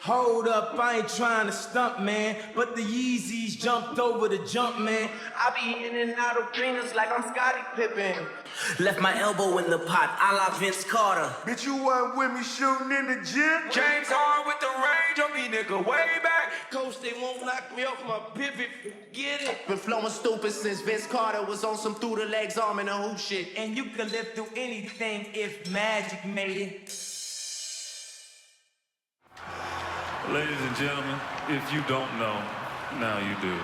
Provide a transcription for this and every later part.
Hold up, I ain't trying to stump, man, but the Yeezys jumped over the jump, man. I be in and out of arenas like I'm Scottie Pippen. Left my elbow in the pot, a la Vince Carter. Bitch, you wasn't with me shooting in the gym? James Harden with the range on me, nigga, way back. Coach, they won't knock me off my pivot, forget it. Been flowing stupid since Vince Carter was on some through the legs arm and a hoop shit. And you can live through anything if Magic made it. Ladies and gentlemen, if you don't know, now you do.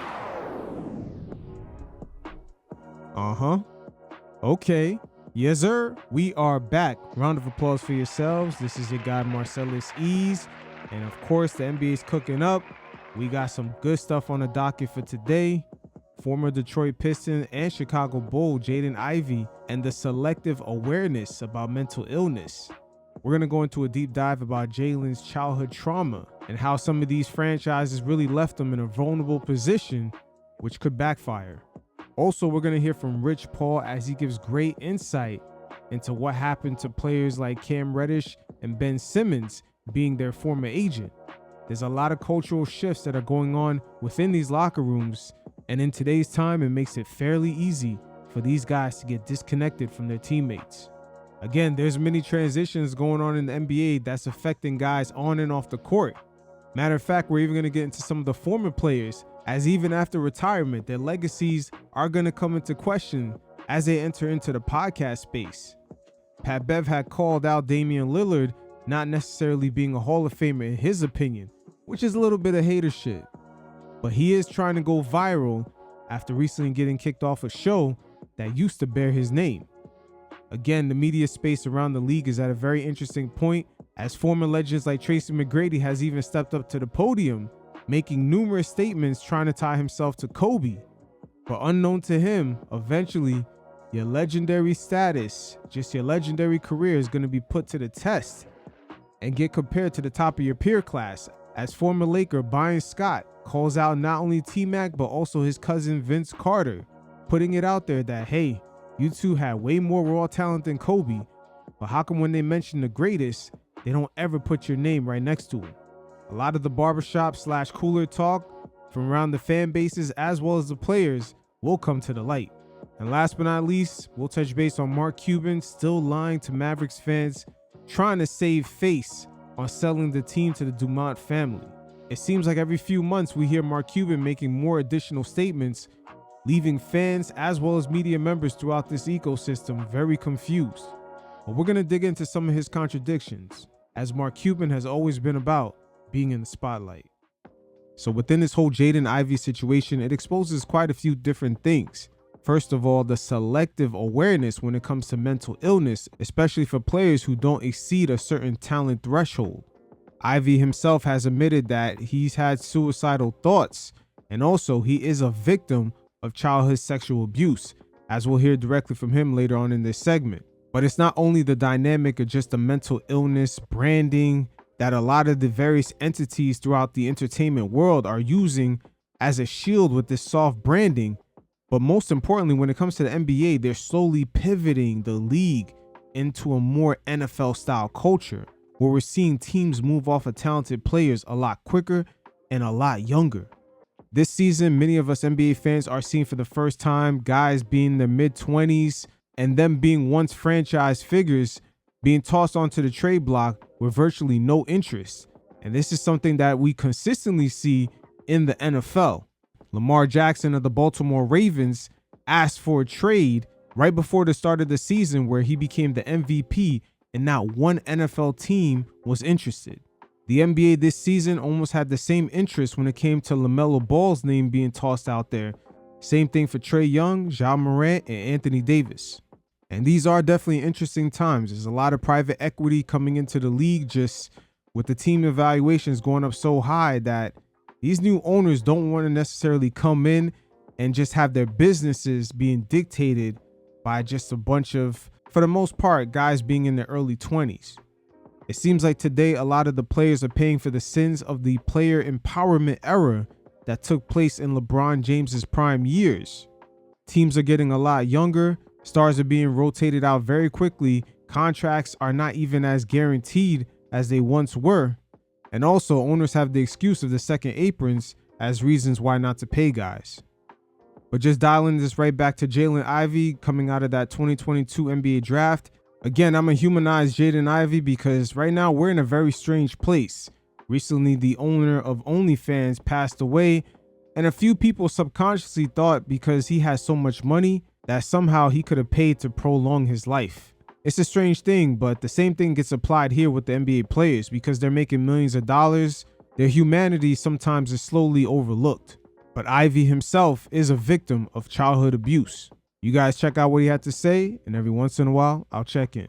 Okay. Yes, sir. We are back. Round of applause for yourselves. This is your guy, Marcellus Ease. And of course, the NBA is cooking up. We got some good stuff on the docket for today. Former Detroit Piston and Chicago Bull, Jaden Ivey, and the selective awareness about mental illness. We're going to go into a deep dive about Jalen's childhood trauma and how some of these franchises really left him in a vulnerable position, which could backfire. Also, we're going to hear from Rich Paul as he gives great insight into what happened to players like Cam Reddish and Ben Simmons being their former agent. There's a lot of cultural shifts that are going on within these locker rooms, and in today's time, it makes it fairly easy for these guys to get disconnected from their teammates. Again, there's many transitions going on in the NBA that's affecting guys on and off the court. Matter of fact, we're even going to get into some of the former players, as even after retirement, their legacies are going to come into question as they enter into the podcast space. Pat Bev had called out Damian Lillard not necessarily being a Hall of Famer in his opinion, which is a little bit of hater shit. But he is trying to go viral after recently getting kicked off a show that used to bear his name. Again, the media space around the league is at a very interesting point, as former legends like Tracy McGrady has even stepped up to the podium, making numerous statements trying to tie himself to Kobe. But unknown to him, eventually, your legendary status, just your legendary career, is going to be put to the test and get compared to the top of your peer class, as former Laker Byron Scott calls out not only T-Mac but also his cousin Vince Carter, putting it out there that, hey, you two had way more raw talent than Kobe, but how come when they mention the greatest, they don't ever put your name right next to him? A lot of the barbershop / cooler talk from around the fan bases as well as the players will come to the light. And last but not least, we'll touch base on Mark Cuban still lying to Mavericks fans, trying to save face on selling the team to the Dumont family. It seems like every few months we hear Mark Cuban making more additional statements, leaving fans as well as media members throughout this ecosystem very confused. But we're going to dig into some of his contradictions, as Mark Cuban has always been about being in the spotlight. So within this whole Jaden Ivey situation, it exposes quite a few different things. First of all, the selective awareness when it comes to mental illness, especially for players who don't exceed a certain talent threshold. Ivey himself has admitted that he's had suicidal thoughts, and also he is a victim of childhood sexual abuse, as we'll hear directly from him later on in this segment. But it's not only the dynamic of just the mental illness branding that a lot of the various entities throughout the entertainment world are using as a shield with this soft branding, but most importantly, when it comes to the NBA, they're slowly pivoting the league into a more NFL style culture, where we're seeing teams move off of talented players a lot quicker and a lot younger. This season, many of us NBA fans are seeing for the first time guys being in their mid-20s and them being once franchise figures being tossed onto the trade block with virtually no interest. And this is something that we consistently see in the NFL. Lamar Jackson of the Baltimore Ravens asked for a trade right before the start of the season, where he became the MVP, and not one NFL team was interested. The NBA this season almost had the same interest when it came to LaMelo Ball's name being tossed out there. Same thing for Trae Young, Ja Morant, and Anthony Davis. And these are definitely interesting times. There's a lot of private equity coming into the league, just with the team evaluations going up so high that these new owners don't want to necessarily come in and just have their businesses being dictated by just a bunch of, for the most part, guys being in their early 20s. It seems like today a lot of the players are paying for the sins of the player empowerment era that took place in LeBron James's prime years. Teams are getting a lot younger, stars are being rotated out very quickly, contracts are not even as guaranteed as they once were, And also, owners have the excuse of the second aprons as reasons why not to pay guys. But just dialing this right back to Jaden Ivey coming out of that 2022 NBA draft. Again, I'm going to humanize Jaden Ivey because right now we're in a very strange place. Recently, the owner of OnlyFans passed away, and a few people subconsciously thought because he has so much money that somehow he could have paid to prolong his life. It's a strange thing, but the same thing gets applied here with the NBA players because they're making millions of dollars. Their humanity sometimes is slowly overlooked. But Ivey himself is a victim of childhood abuse. You guys check out what he had to say, and every once in a while, I'll check in.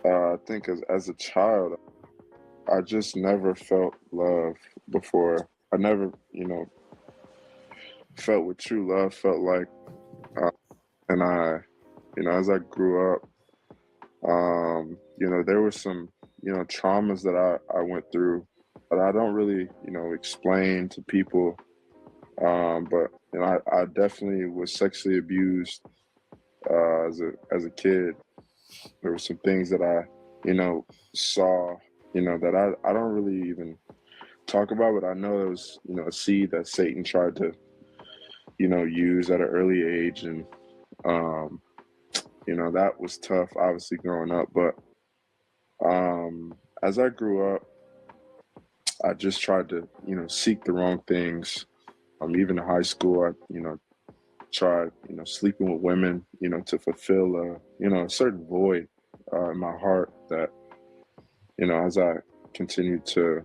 I think as a child, I just never felt love before. I never, felt what true love felt like. And as I grew up, there were some, traumas that I went through that I don't really, explain to people. But I definitely was sexually abused as a kid. There were some things that I, saw, that I don't really even talk about, but I know it was, a seed that Satan tried to, use at an early age. And, that was tough, obviously, growing up. But as I grew up, I just tried to, seek the wrong things. Even in high school, I, tried, sleeping with women, to fulfill, a certain void in my heart that, as I continued to,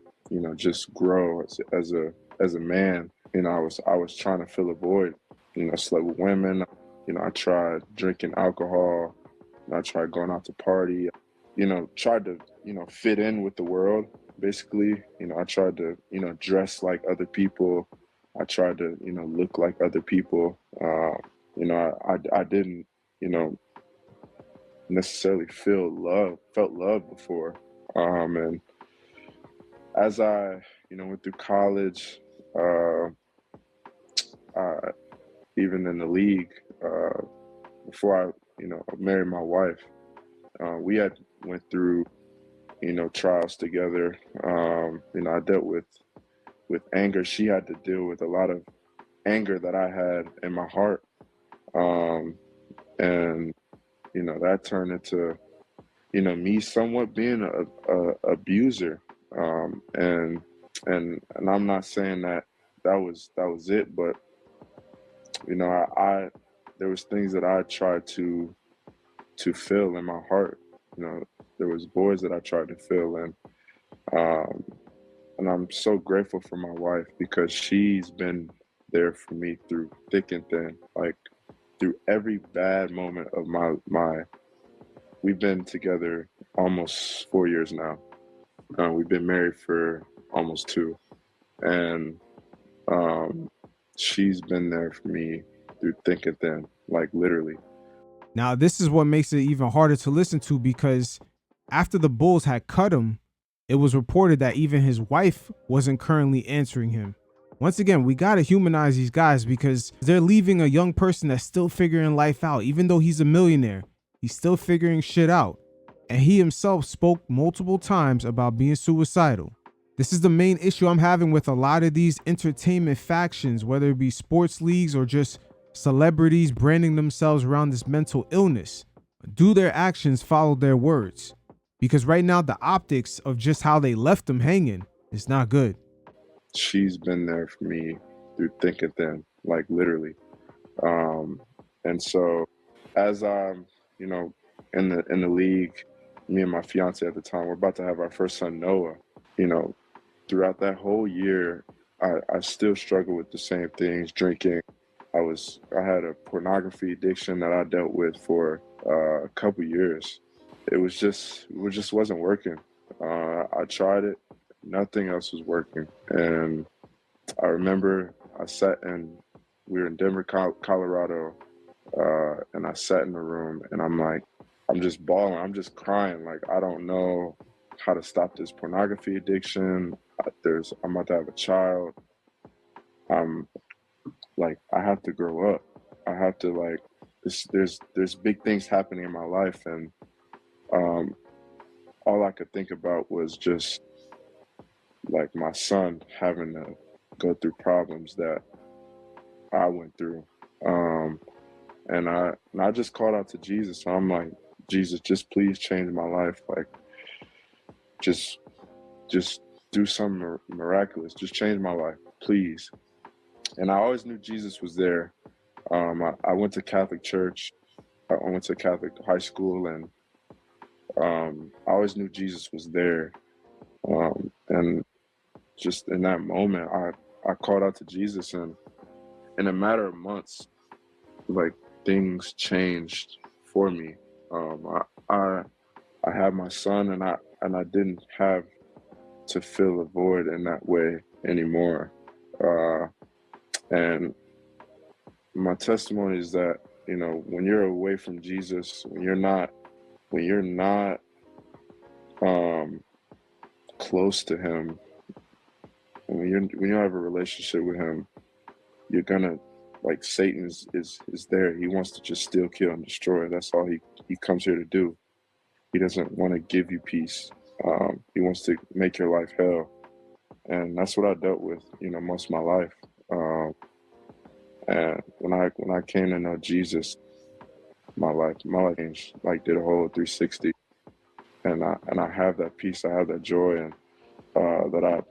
just grow as a man, I was trying to fill a void. Slept with women. I tried drinking alcohol. I tried going out to party. Tried to, fit in with the world. Basically, I tried to, dress like other people. I tried to, look like other people. I didn't, necessarily felt love before. And as I, went through college, even in the league, before I, married my wife, we had went through, trials together. I dealt with anger. She had to deal with a lot of anger that I had in my heart. And, that turned into, me somewhat being a abuser. And I'm not saying that was it, but, I there was things that I tried to fill in my heart. There was boys that I tried to fill in. And I'm so grateful for my wife because she's been there for me through thick and thin, like through every bad moment of my we've been together almost 4 years now. We've been married for almost 2. And she's been there for me through thick and thin, like literally. Now, this is what makes it even harder to listen to because after the Bulls had cut him, it was reported that even his wife wasn't currently answering him. Once again, we got to humanize these guys because they're leaving a young person that's still figuring life out. Even though he's a millionaire, he's still figuring shit out. And he himself spoke multiple times about being suicidal. This is the main issue I'm having with a lot of these entertainment factions, whether it be sports leagues or just celebrities branding themselves around this mental illness. Do their actions follow their words? Because right now, the optics of just how they left them hanging is not good. She's been there for me through thick and thin, like literally. And so as I'm, in the league, me and my fiance at the time, we're about to have our first son, Noah. Throughout that whole year, I still struggle with the same things, drinking. I had a pornography addiction that I dealt with for a couple years. It just wasn't working. I tried it. Nothing else was working. And I remember we were in Denver, Colorado, and I sat in the room and I'm just bawling. I'm just crying. Like, I don't know how to stop this pornography addiction. I'm about to have a child. I have to grow up. I have to there's big things happening in my life. And all I could think about was just, like my son having to go through problems that I went through. And I just called out to Jesus. So I'm like, Jesus, just please change my life. Like, just do something miraculous. Just change my life, please. And I always knew Jesus was there. I went to Catholic church. I went to Catholic high school, and I always knew Jesus was there. And just in that moment, I called out to Jesus, and in a matter of months, like, things changed for me. I had my son, and I didn't have to fill a void in that way anymore. And my testimony is that, you know, when you're away from Jesus, when you're not close to him, and when you have a relationship with him, you're gonna, like, Satan is there. He wants to just steal, kill, and destroy. That's all he comes here to do. He doesn't want to give you peace. He wants to make your life hell. And that's what I dealt with, you know, most of my life. And when I came to know Jesus, my life changed, like, did a whole 360. And I have that peace, I have that joy, and that I've,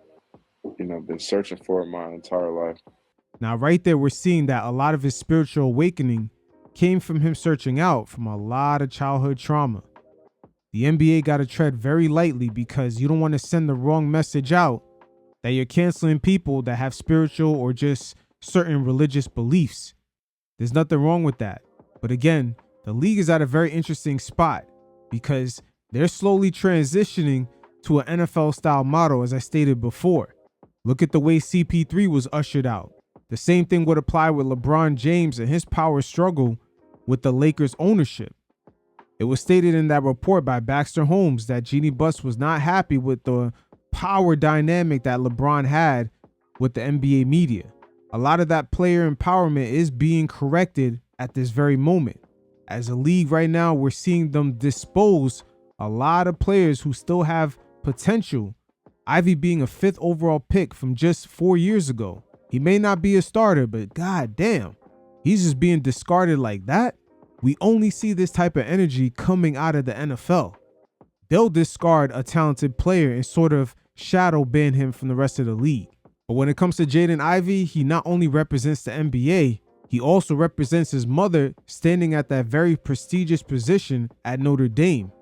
you know, been searching for my entire life. Now, right there, we're seeing that a lot of his spiritual awakening came from him searching out from a lot of childhood trauma. The NBA got to tread very lightly because you don't want to send the wrong message out that you're canceling people that have spiritual or just certain religious beliefs. There's nothing wrong with that. But again, the league is at a very interesting spot because they're slowly transitioning to an NFL style model, as I stated before. Look at the way CP3 was ushered out. The same thing would apply with LeBron James and his power struggle with the Lakers ownership. It was stated in that report by Baxter Holmes that Jeannie Buss was not happy with the power dynamic that LeBron had with the NBA media. A lot of that player empowerment is being corrected at this very moment. As a league right now, we're seeing them dispose a lot of players who still have potential. Ivy being a 5th overall pick from just 4 years ago. He may not be a starter, but god damn, he's just being discarded like that. We only see this type of energy coming out of the NFL. They'll discard a talented player and sort of shadow ban him from the rest of the league. But when it comes to Jaden Ivey, he not only represents the NBA, he also represents his mother standing at that very prestigious position at Notre Dame.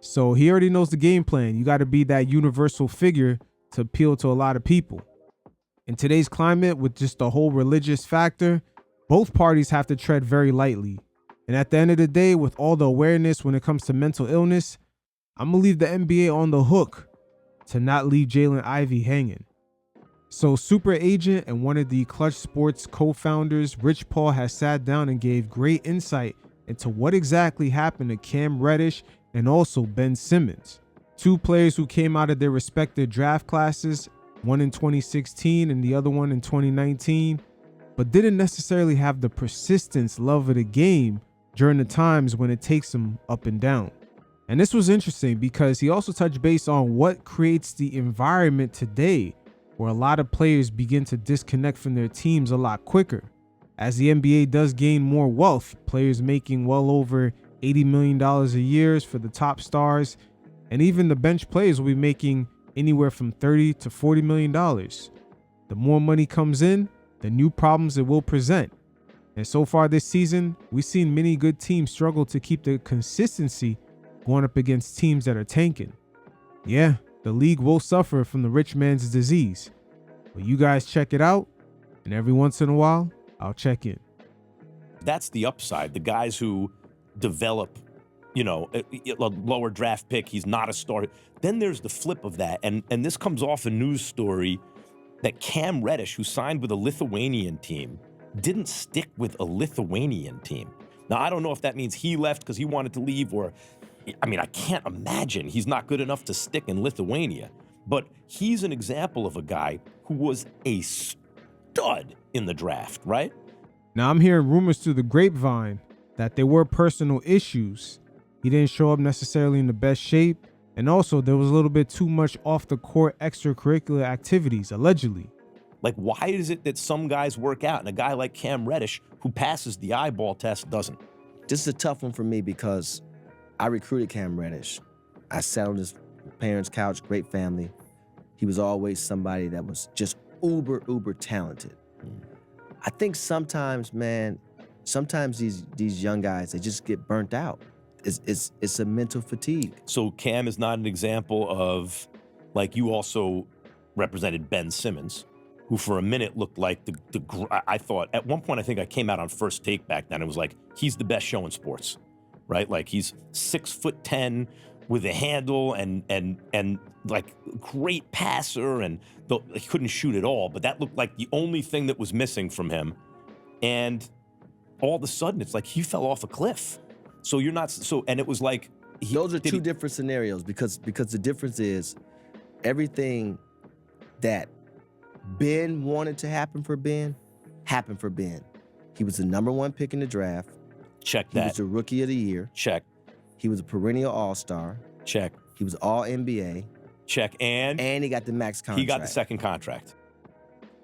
So he already knows the game plan. You got to be that universal figure to appeal to a lot of people. In today's climate, with just the whole religious factor, both parties have to tread very lightly. And at the end of the day, with all the awareness when it comes to mental illness, I'm going to leave the NBA on the hook to not leave Jaden Ivey hanging. So Super Agent and one of the Clutch Sports co-founders, Rich Paul, has sat down and gave great insight into what exactly happened to Cam Reddish and also Ben Simmons, two players who came out of their respective draft classes, one in 2016 and the other one in 2019, but didn't necessarily have the persistence love of the game during the times when it takes them up and down. And this was interesting because he also touched base on what creates the environment today where a lot of players begin to disconnect from their teams a lot quicker. As the NBA does gain more wealth, players making well over $80 million a year for the top stars, and even the bench players will be making anywhere from $30 to $40 million. The more money comes in, the new problems it will present. And so far this season, we've seen many good teams struggle to keep the consistency going up against teams that are tanking. Yeah, the league will suffer from the rich man's disease. But you guys check it out, and every once in a while, I'll check in. That's the upside. The guys who develop, you know, a lower draft pick, he's not a starter. Then there's the flip of that. And this comes off a news story that Cam Reddish, who signed with a Lithuanian team, didn't stick with a Lithuanian team. Now, I don't know if that means he left because he wanted to leave, or, I mean, I can't imagine he's not good enough to stick in Lithuania. But he's an example of a guy who was a stud in the draft, right? Now, I'm hearing rumors through the grapevine that there were personal issues. He didn't show up necessarily in the best shape, And also, there was a little bit too much off the court extracurricular activities, allegedly. Like, why is it that some guys work out and a guy like Cam Reddish, who passes the eyeball test, doesn't? This is a tough one for me because I recruited Cam Reddish. I sat on his parents' couch, great family. He was always somebody that was just uber talented. I think sometimes, man, these young guys, they just get burnt out. It's a mental fatigue. So Cam is not an example of, like, you also represented Ben Simmons, who for a minute looked like I thought, at one point, I think I came out on First Take back then. It was like, he's the best show in sports, right? Like, he's 6'10" with a handle and like great passer, and he couldn't shoot at all, but that looked like the only thing that was missing from him. And all of a sudden, it's like he fell off a cliff. So you're not, and it was like, those are two different scenarios because the difference is everything that Ben wanted to happen for Ben happened for Ben. He was the #1 pick in the draft. Check that. He was the rookie of the year. Check. He was a perennial all-star. Check. He was all NBA. Check. And he got the max contract. He got the second contract.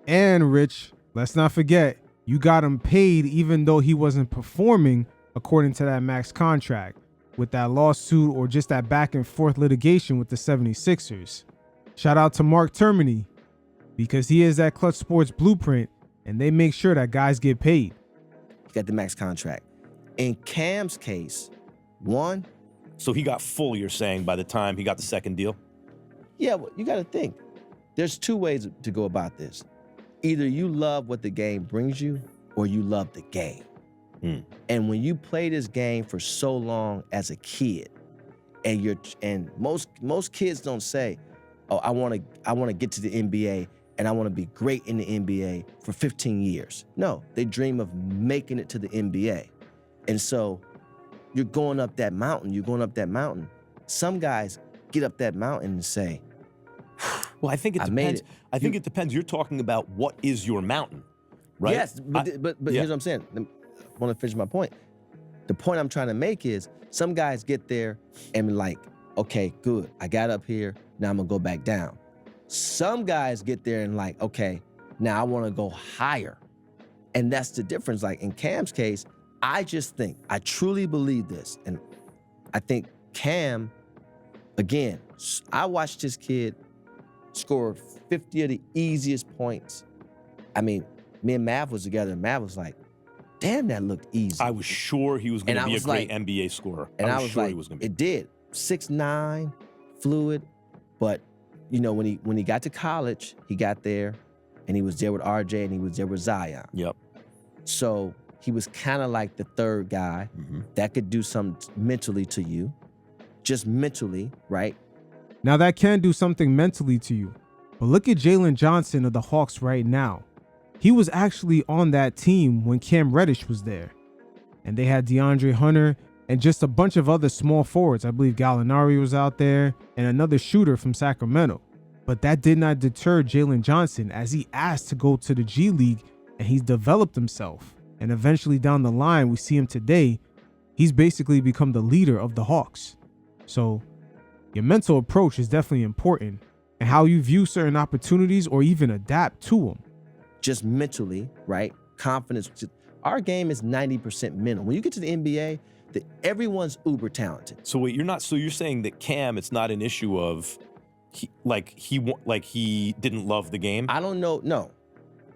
And Rich, let's not forget, you got him paid even though he wasn't performing according to that max contract with that lawsuit or just that back and forth litigation with the 76ers. Shout out to Mark Termini, because he is that Clutch Sports blueprint and they make sure that guys get paid. He got the max contract. In Cam's case, so he got full, you're saying, by the time he got the second deal? Yeah, well, you got to think. There's two ways to go about this. Either you love what the game brings you or you love the game. And when you play this game for so long as a kid, and most kids don't say, "Oh, I want to get to the NBA and I want to be great in the NBA for 15 years." No, they dream of making it to the NBA. And so you're going up that mountain. Some guys get up that mountain and say, well, I think it depends. I think it depends. You're talking about what is your mountain, right? Yes, but here's what I'm saying. I want to finish my point. The point I'm trying to make is some guys get there and be like, okay, good. I got up here. Now I'm going to go back down. Some guys get there and like, okay, now I want to go higher. And that's the difference. Like in Cam's case, I truly believe this. And I think Cam, again, I watched this kid score 50 of the easiest points. I mean, me and Mav was together, and Mav was like, damn, that looked easy. I was sure he was going to be a great NBA scorer. And I was sure like, he was going to be. It did. 6'9", fluid. But, you know, when he got to college, he got there, and he was there with RJ, and he was there with Zion. Yep. So he was kind of like the third guy that could do something mentally to you. Just mentally, right? Now that can do something mentally to you. But look at Jalen Johnson of the Hawks right now. He was actually on that team when Cam Reddish was there. And they had DeAndre Hunter and just a bunch of other small forwards. I believe Gallinari was out there and another shooter from Sacramento. But that did not deter Jalen Johnson as he asked to go to the G League and he's developed himself. And eventually down the line, we see him today. He's basically become the leader of the Hawks. So your mental approach is definitely important and how you view certain opportunities or even adapt to them. Just mentally, right? Confidence. Our game is 90% mental. When you get to the NBA, everyone's uber talented. So wait, you're saying that Cam, it's not an issue of he didn't love the game? I don't know. No,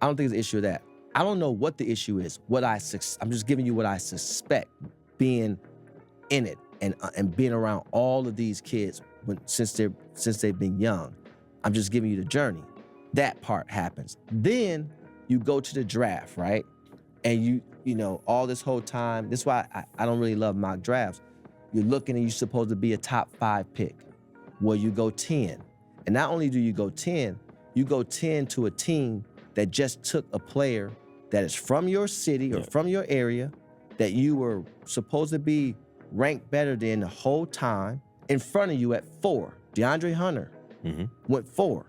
I don't think it's an issue of that. I don't know what the issue is. I'm just giving you what I suspect, being in it and being around all of these kids since they've been young. I'm just giving you the journey. That part happens. Then you go to the draft, right? And you know, all this whole time, this is why I don't really love mock drafts. You're looking and you're supposed to be a top 5 pick. Well, you go 10. And not only do you go 10, you go 10 to a team that just took a player that is from your city or from your area that you were supposed to be ranked better than the whole time in front of you at 4. DeAndre Hunter went 4.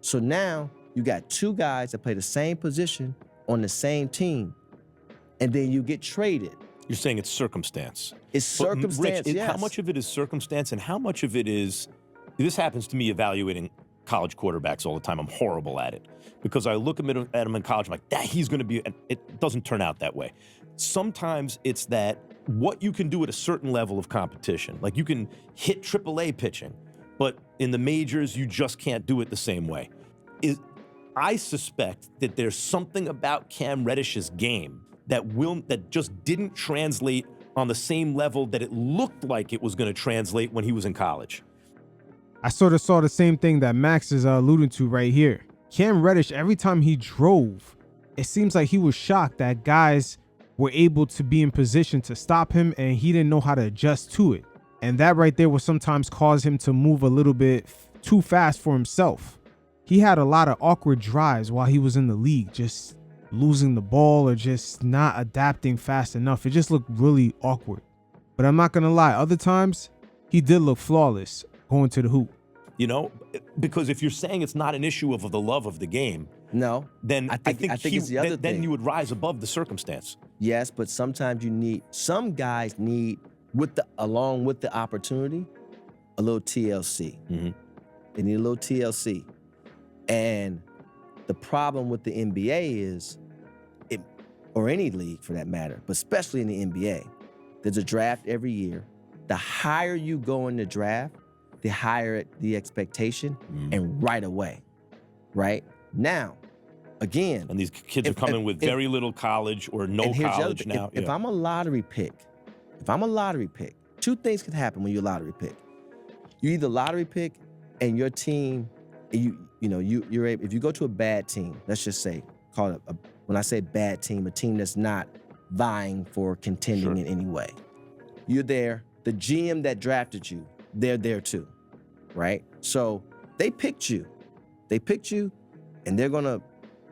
So now you got 2 guys that play the same position on the same team, and then you get traded. You're saying it's circumstance. It's But, circumstance, Rich, yes. how much of it is circumstance and how much of it is, this happens to me evaluating college quarterbacks all the time. I'm horrible at it because I look at him in college, I'm like, that he's going to be, and it doesn't turn out that way. Sometimes it's that what you can do at a certain level of competition, like you can hit AAA pitching, but in the majors, you just can't do it the same way. I suspect that there's something about Cam Reddish's game that just didn't translate on the same level that it looked like it was going to translate when he was in college. I sort of saw the same thing that Max is alluding to right here. Cam Reddish, every time he drove, it seems like he was shocked that guys were able to be in position to stop him and he didn't know how to adjust to it. And that right there will sometimes cause him to move a little bit too fast for himself. He had a lot of awkward drives while he was in the league, just losing the ball or just not adapting fast enough. It just looked really awkward. But I'm not going to lie, other times he did look flawless going to the hoop. You know, because if you're saying it's not an issue of the love of the game, No. then I think it's the other then thing. you would rise above the circumstance. Yes, but sometimes some guys need, along with the opportunity, a little TLC. Mm-hmm. They need a little TLC. And the problem with the NBA is, or any league for that matter, but especially in the NBA, there's a draft every year. The higher you go in the draft, the higher the expectation, and right away, right? Now, again. And these kids are coming with very little college or no college now. If I'm a lottery pick, two things can happen when you're a lottery pick. You either lottery pick and your team, you're able, if you go to a bad team, let's just say, call it when I say bad team, a team that's not vying for contending in any way. You're there. The GM that drafted you, they're there too, right? So they picked you, and they're gonna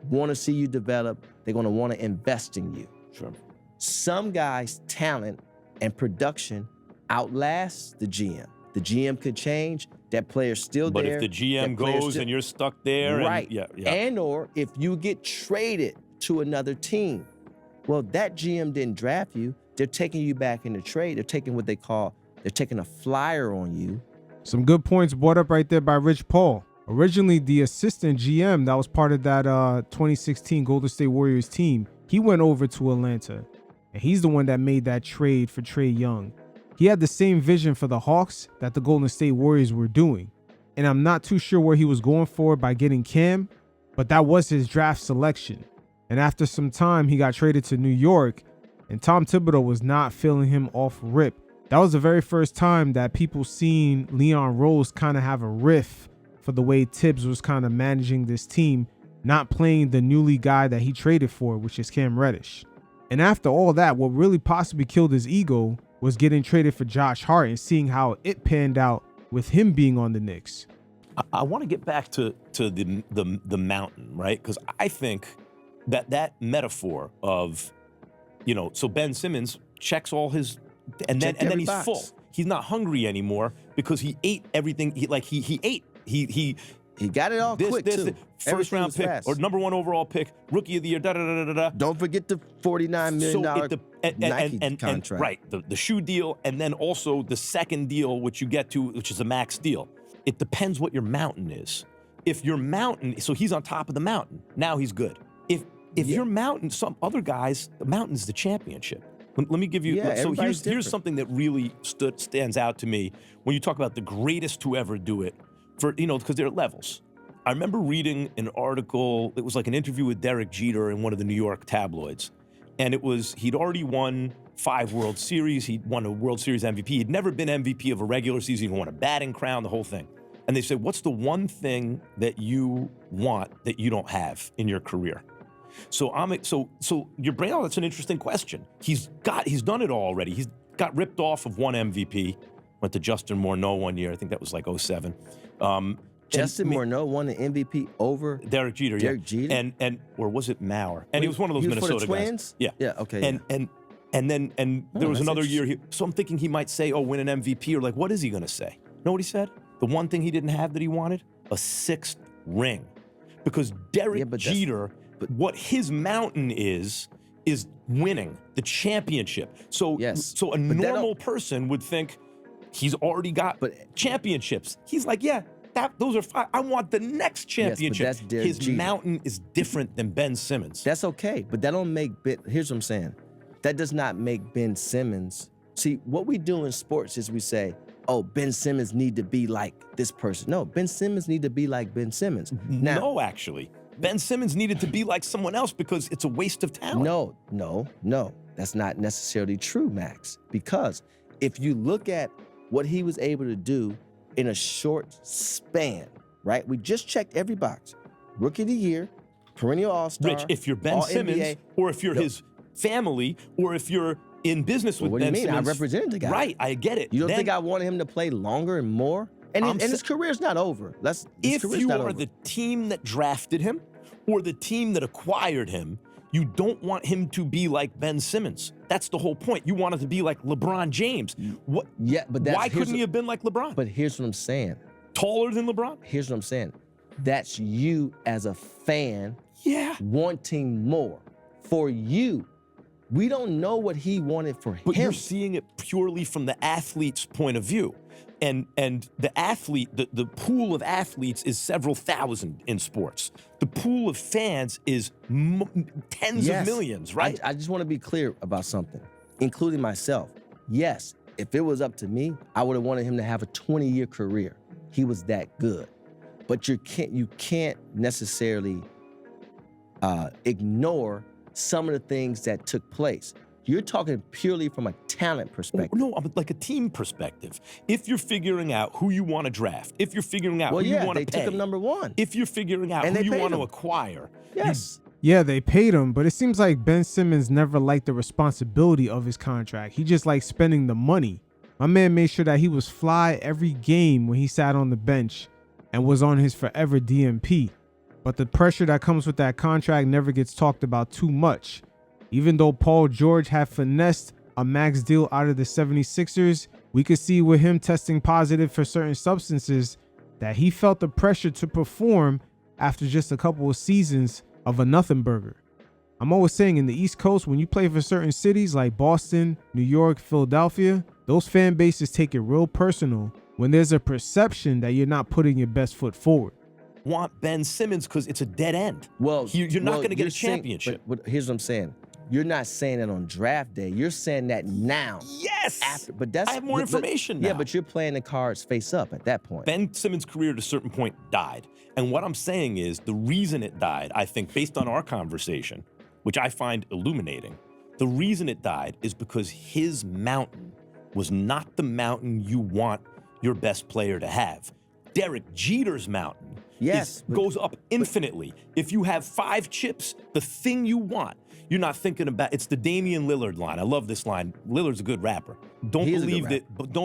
want to see you develop. They're gonna want to invest in you. Sure. Some guys' talent and production outlasts the GM. The GM could change. That player's still but there. But if the GM goes and you're stuck there, right? And or if you get traded to another team, well, that GM didn't draft you. They're taking you back in the trade. They're taking they're taking a flyer on you. Some good points brought up right there by Rich Paul. Originally, the assistant GM that was part of that 2016 Golden State Warriors team, he went over to Atlanta, and he's the one that made that trade for Trae Young. He had the same vision for the Hawks that the Golden State Warriors were doing, and I'm not too sure where he was going for by getting Cam, but that was his draft selection. And after some time, he got traded to New York, and Tom Thibodeau was not feeling him off rip. That was the very first time that people seen Leon Rose kind of have a riff for the way Tibbs was kind of managing this team, not playing the newly guy that he traded for, which is Cam Reddish. And after all that, what really possibly killed his ego was getting traded for Josh Hart and seeing how it panned out with him being on the Knicks. I want to get back to the mountain, right? Because I think that metaphor of, so Ben Simmons checks all his, and then he's box. full. He's not hungry anymore because he ate everything. He ate. He got it all quick too. First round pick fast. or number one overall pick, rookie of the year. Don't forget the $49 million Nike contract. Right, the shoe deal, and then also the second deal, which you get to, which is a max deal. It depends what your mountain is. If your mountain, so he's on top of the mountain, now he's good. If your mountain, some other guys, the mountain's the championship. Let me give you. So here's something that really stands out to me when you talk about the greatest to ever do it. Because there are levels. I remember reading an article. It was like an interview with Derek Jeter in one of the New York tabloids, and he'd already won 5 World Series. He'd won a World Series MVP. He'd never been MVP of a regular season. He won a batting crown, the whole thing. And they said, "What's the one thing that you want that you don't have in your career?" So your brain. Oh, that's an interesting question. He's done it all already. He's got ripped off of one MVP. Went to Justin Morneau one year. I think that was like 2007. Justin Morneau won the MVP over Derek Jeter. Jeter? And or was it Maurer? And he was one of those Minnesota for the Twins? guys. Yeah. Okay. And then there was another year. So I'm thinking he might say, "Oh, win an MVP," or like, what is he going to say? Know what he said? The one thing he didn't have that he wanted? A 6th ring. Because Derek Jeter, what his mountain is is winning the championship. So, Yes. so a But that normal person would think he's already got championships. He's like, yeah, those are fine. I want the next championship. Yes, but that's His Jeter. mountain is different than Ben Simmons. That's okay, but that don't make here's what I'm saying. That does not make Ben Simmons. See, what we do in sports is we say, oh, Ben Simmons need to be like this person. No, Ben Simmons need to be like Ben Simmons. Now, no, actually. Ben Simmons needed to be like someone else because it's a waste of talent. No. That's not necessarily true, Max. Because if you look at what he was able to do in a short span, right? We just checked every box. Rookie of the year, perennial all-star. Rich, if you're Ben all Simmons, NBA, or if you're his family, or if you're in business with what do you Ben mean? Simmons. I represented the guy. Right, I get it. You don't think I wanted him to play longer and more? And his career's not over. If you are the team that drafted him or the team that acquired him, you don't want him to be like Ben Simmons. That's the whole point. You want it to be like LeBron James. What? Yeah, but why couldn't he have been like LeBron? But here's what I'm saying. Taller than LeBron? Here's what I'm saying. That's you as a fan wanting more. For you, we don't know what he wanted for But him. you're seeing it purely from the athlete's point of view. And the athlete, the pool of athletes is several thousand in sports. The pool of fans is tens of millions, right? I just want to be clear about something, including myself. Yes, if it was up to me, I would have wanted him to have a 20-year career. He was that good. But you can't necessarily ignore some of the things that took place. You're talking purely from a talent perspective. No, like a team perspective. If you're figuring out who you want to draft, if you're figuring out who you want to pay. They took him number one. If you're figuring out And who they you paid want to him. acquire. Yes. Yeah, they paid him, but it seems like Ben Simmons never liked the responsibility of his contract. He just liked spending the money. My man made sure that he was fly every game when he sat on the bench and was on his forever DMP. But the pressure that comes with that contract never gets talked about too much. Even though Paul George had finessed a max deal out of the 76ers, we could see with him testing positive for certain substances that he felt the pressure to perform after just a couple of seasons of a nothing burger. I'm always saying in the East Coast, when you play for certain cities like Boston, New York, Philadelphia, those fan bases take it real personal when there's a perception that you're not putting your best foot forward. Want Ben Simmons because it's a dead end. Well, you're not going to get a saying- championship. but here's what I'm saying. You're not saying that on draft day. You're saying that now. Yes. But that's I have more information now. Yeah, but you're playing the cards face up at that point. Ben Simmons' career at a certain point died. And what I'm saying is the reason it died, I think, based on our conversation, which I find illuminating, the reason it died is because his mountain was not the mountain you want your best player to have. Derek Jeter's mountain goes up infinitely. If you have 5 chips, the thing you want, you're not thinking about, it's the Damian Lillard line. I love this line. Lillard's a good rapper. Don't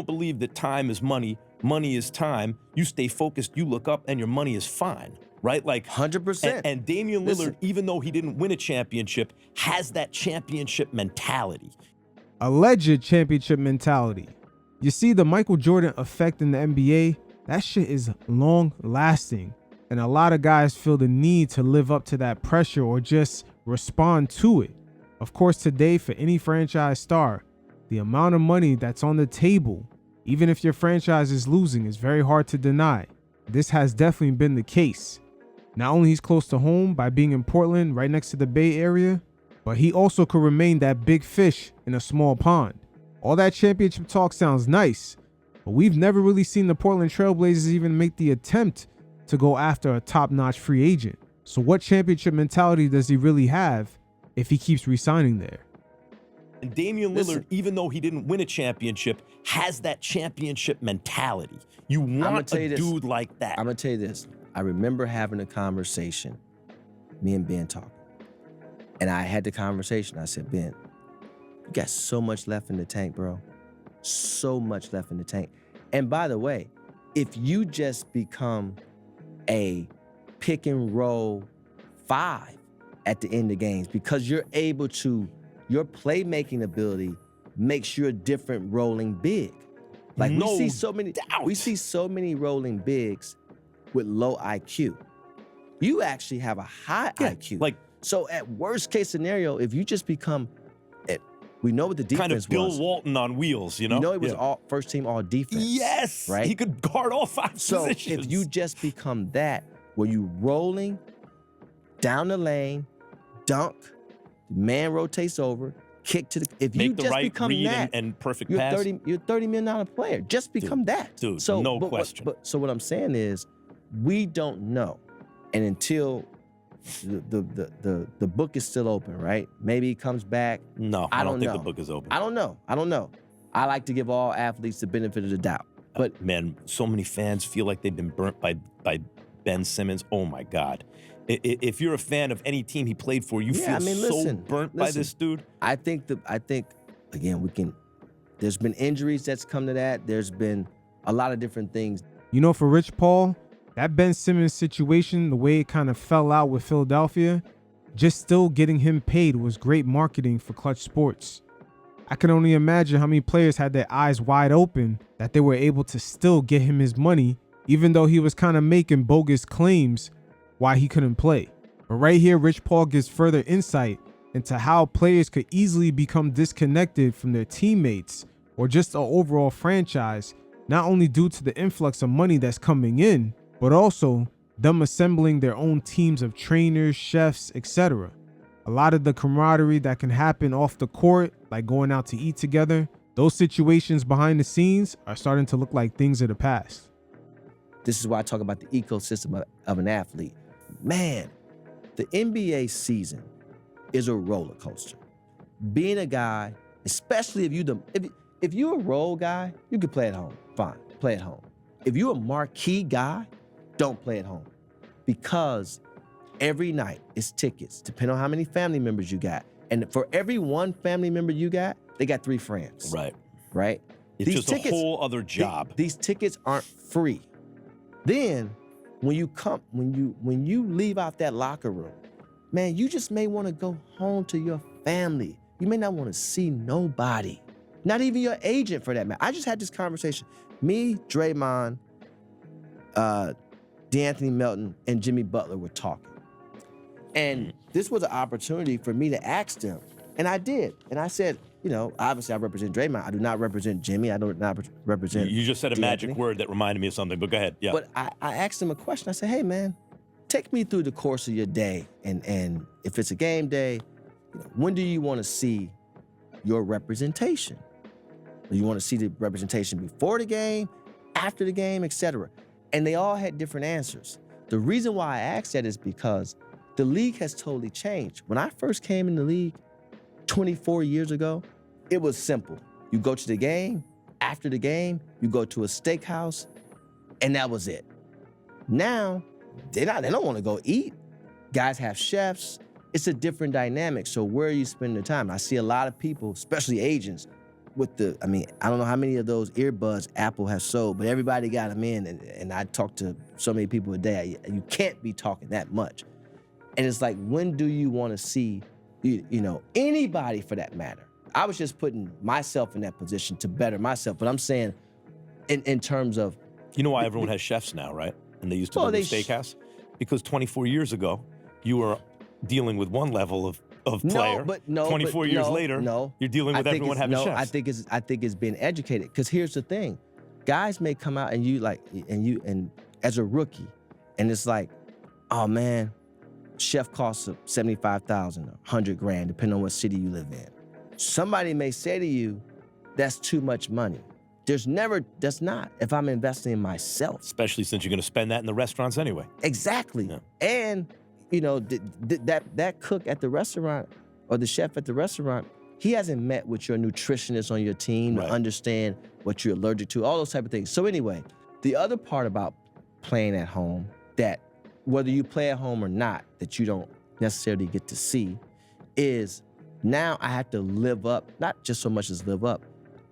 believe that time is money. Money is time. You stay focused, you look up, and your money is fine, right? Like 100%. And Damian Lillard, even though he didn't win a championship, has that championship mentality. Alleged championship mentality. You see, the Michael Jordan effect in the NBA, that shit is long lasting. And a lot of guys feel the need to live up to that pressure or just respond to it. Of course, today for any franchise star, the amount of money that's on the table, even if your franchise is losing, is very hard to deny. This has definitely been the case. Not only he's close to home by being in Portland, right next to the Bay Area, but he also could remain that big fish in a small pond. All that championship talk sounds nice, but we've never really seen the Portland Trailblazers even make the attempt to go after a top-notch free agent. So what championship mentality does he really have if he keeps re-signing there? And Damian Lillard, even though he didn't win a championship, has that championship mentality. You want a dude like that. I'm going to tell you this. I remember having a conversation, me and Ben talking. And I had the conversation. I said, Ben, you got so much left in the tank, bro. So much left in the tank. And by the way, if you just become a pick and roll 5 at the end of games because you're able to, your playmaking ability makes you a different rolling big. Like we see so many rolling bigs with low IQ. You actually have a high IQ. Like So at worst case scenario, if you just become, we know what the defense kind of Bill was. Walton on wheels, you know? You know, he was all first team all defense. Yes, right. He could guard all 5 positions. So if you just become that, where you rolling down the lane, dunk, man rotates over, kick to the. If Make you the just right become read that, and perfect you're pass. You're a $30 million player. Just become that. Dude, so, no but question. So what I'm saying is, we don't know, and until the book is still open, right? Maybe he comes back. No, I don't think know. the book is open. I don't know. I like to give all athletes the benefit of the doubt. But man, so many fans feel like they've been burnt by Ben Simmons. Oh my God. If you're a fan of any team he played for, you feel so burnt by this dude. I think again, there's been injuries that's come to that. There's been a lot of different things. You know, for Rich Paul, that Ben Simmons situation, the way it kind of fell out with Philadelphia, just still getting him paid was great marketing for Clutch Sports. I can only imagine how many players had their eyes wide open that they were able to still get him his money, even though he was kind of making bogus claims why he couldn't play. But right here, Rich Paul gives further insight into how players could easily become disconnected from their teammates or just an overall franchise, not only due to the influx of money that's coming in, but also them assembling their own teams of trainers, chefs, etc. A lot of the camaraderie that can happen off the court, like going out to eat together, those situations behind the scenes are starting to look like things of the past. This is why I talk about the ecosystem of an athlete. Man, the NBA season is a roller coaster. Being a guy, especially if you're a role guy, you can play at home. Fine, play at home. If you're a marquee guy, don't play at home. Because every night it's tickets, depending on how many family members you got. And for every one family member you got, they got 3 friends. Right? It's just a whole other job. These tickets aren't free. Then when you leave out that locker room, man, you just may want to go home to your family. You may not want to see nobody, not even your agent for that matter. I just had this conversation. Me, Draymond, DeAnthony Melton, and Jimmy Butler were talking. And this was an opportunity for me to ask them. And I did. And I said, you know, obviously I represent Draymond. I do not represent Jimmy. I do not represent You just said a DeAnthony. magic word that reminded me of something, but go ahead. Yeah. But I asked him a question. I said, hey, man, take me through the course of your day. And if it's a game day, you know, when do you want to see your representation? Do you want to see the representation before the game, after the game, etc.? And they all had different answers. The reason why I asked that is because the league has totally changed. When I first came in the league 24 years ago, it was simple. You go to the game, after the game, you go to a steakhouse, and that was it. Now, they don't want to go eat. Guys have chefs. It's a different dynamic. So where are you spending the time? I see a lot of people, especially agents, with I don't know how many of those earbuds Apple has sold, but everybody got them in, and I talk to so many people a day. You can't be talking that much. And it's like, when do you want to see, you know, anybody for that matter? I was just putting myself in that position to better myself, but I'm saying in terms of... You know why everyone has chefs now, right? And they used to go to the steakhouse? Because 24 years ago, you were dealing with one level of player. 24 years later, you're dealing with everyone having chefs. I think it's being educated. Because here's the thing. Guys may come out and as a rookie, and it's like, oh man, chef costs $75,000, $100,000, depending on what city you live in. Somebody may say to you, that's too much money. That's not if I'm investing in myself. Especially since you're going to spend that in the restaurants anyway. Exactly. Yeah. And, you know, that cook at the restaurant or the chef at the restaurant, he hasn't met with your nutritionist on your team to understand what you're allergic to, all those type of things. So anyway, the other part about playing at home, that whether you play at home or not, that you don't necessarily get to see, is now I have to live up, not just so much as live up,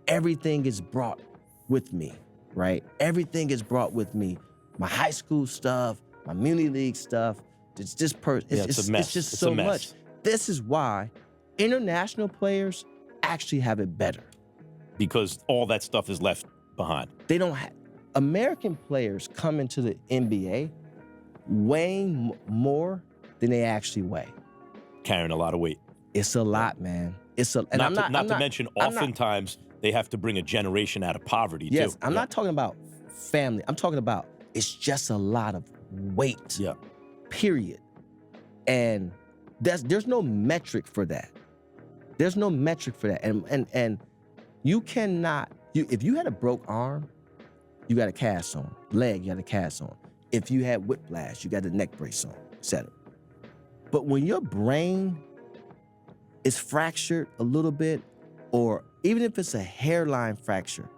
everything is brought with me, right? Everything is brought with me. My high school stuff, my muni league stuff, it's just it's a mess. It's just It's so a mess. much. This is why international players actually have it better. Because all that stuff is left behind. They don't have, American players come into the NBA weighing more than they actually weigh. carrying a lot of weight. It's a lot, man. And not to mention, oftentimes they have to bring a generation out of poverty, too. Yes, I'm not talking about family. I'm talking about it's just a lot of weight. Yeah. Period. And there's no metric for that. There's no metric for that. And you cannot, if you had a broke arm, you got a cast on. Leg, you got a cast on. If you had whiplash, you got the neck brace on, etc. But when your brain is fractured a little bit, or even if it's a hairline fracture,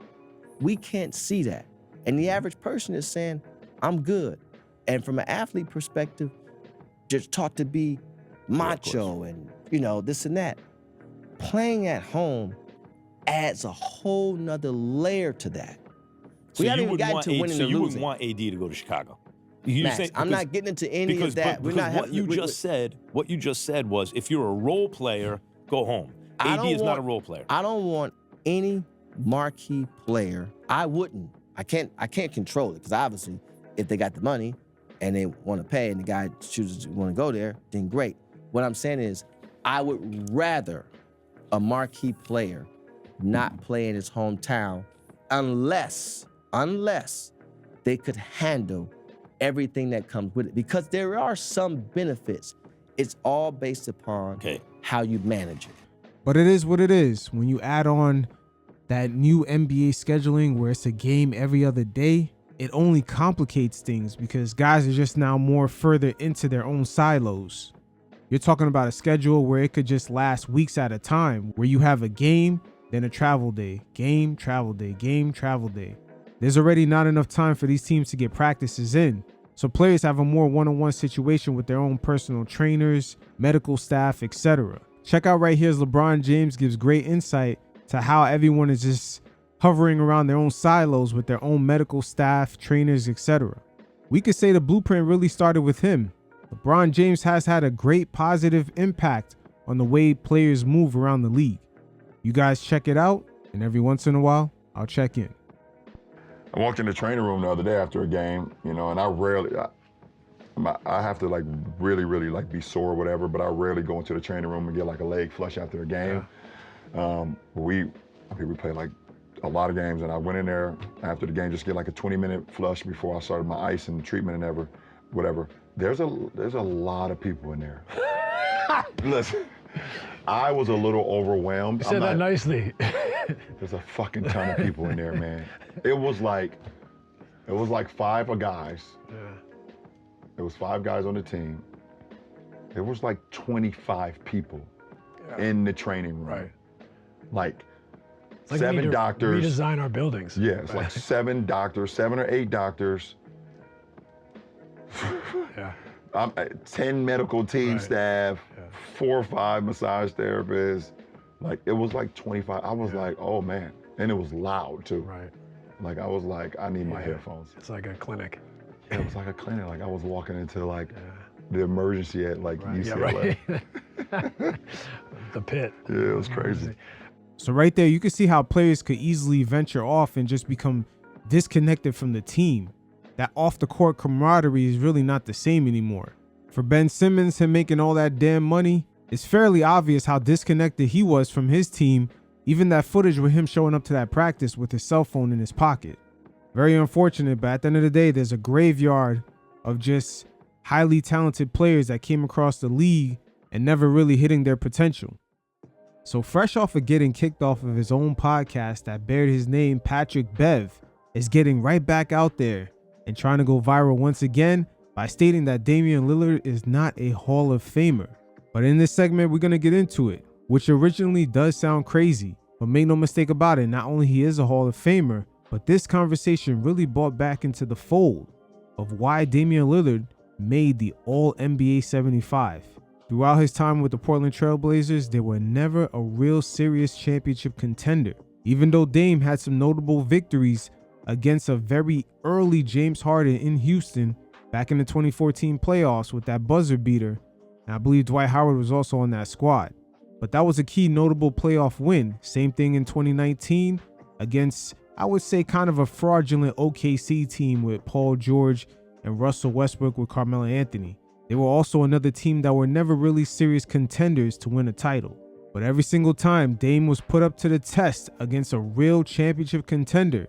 we can't see that. And the average person is saying, I'm good. And from an athlete perspective, just taught to be macho and, this and that. Playing at home adds a whole nother layer to that. So we haven't even gotten to winning and losing. You wouldn't want AD to go to Chicago. Max, I'm not getting into any of that. What you just said was, if you're a role player, go home. AD is not a role player. I don't want any marquee player. I wouldn't. I can't control it, because obviously, if they got the money and they want to pay and the guy chooses to want to go there, then great. What I'm saying is, I would rather a marquee player not play in his hometown unless they could handle everything that comes with it, because there are some benefits. It's all based upon how you manage it. But it is what it is. When you add on that new NBA scheduling where it's a game every other day, it only complicates things, because guys are just now more further into their own silos. You're talking about a schedule where it could just last weeks at a time, where you have a game, then a travel day, game, travel day, game, travel day. There's already not enough time for these teams to get practices in. So players have a more one-on-one situation with their own personal trainers, medical staff, etc. Check out right here as LeBron James gives great insight to how everyone is just hovering around their own silos with their own medical staff, trainers, etc. We could say the blueprint really started with him. LeBron James has had a great positive impact on the way players move around the league. You guys check it out, and every once in a while, I'll check in. I walked in the training room the other day after a game, and I have to really be sore or whatever, but I rarely go into the training room and get like a leg flush after a game. Yeah. We play like a lot of games, and I went in there after the game just get like a 20-minute flush before I started my ice and treatment and whatever. There's a lot of people in there. Listen, I was a little overwhelmed. You said that nicely. There's a fucking ton of people in there, man. It was like 5 guys. Yeah. It was 5 guys on the team. It was like 25 people in the training room. Right. Like it's like 7 doctors. Redesign our buildings. Yeah, it's like 7 doctors, 7 or 8 doctors. Yeah. 10 medical team staff, 4 or 5 massage therapists. Like, it was like 25. I was like, oh man. And it was loud too. Right. Like, I was like, I need my headphones. It's like a clinic. Yeah, it was like a clinic. Like, I was walking into like the emergency at like UCLA. Yeah, right. The pit. Yeah, it was crazy. So right there, you can see how players could easily venture off and just become disconnected from the team. That off-the-court camaraderie is really not the same anymore. For Ben Simmons, him making all that damn money, it's fairly obvious how disconnected he was from his team, even that footage with him showing up to that practice with his cell phone in his pocket. Very unfortunate, but at the end of the day, there's a graveyard of just highly talented players that came across the league and never really hitting their potential. So fresh off of getting kicked off of his own podcast that bared his name, Patrick Bev is getting right back out there and trying to go viral once again by stating that Damian Lillard is not a Hall of Famer. But in this segment, we're going to get into it, which originally does sound crazy, but make no mistake about it, not only he is a Hall of Famer, but this conversation really brought back into the fold of why Damian Lillard made the All-NBA 75. Throughout his time with the Portland Trail Blazers, they were never a real serious championship contender, even though Dame had some notable victories against a very early James Harden in Houston back in the 2014 playoffs with that buzzer beater. And I believe Dwight Howard was also on that squad. But that was a key notable playoff win. Same thing in 2019 against, I would say, kind of a fraudulent OKC team with Paul George and Russell Westbrook with Carmelo Anthony. They were also another team that were never really serious contenders to win a title. But every single time, Dame was put up to the test against a real championship contender,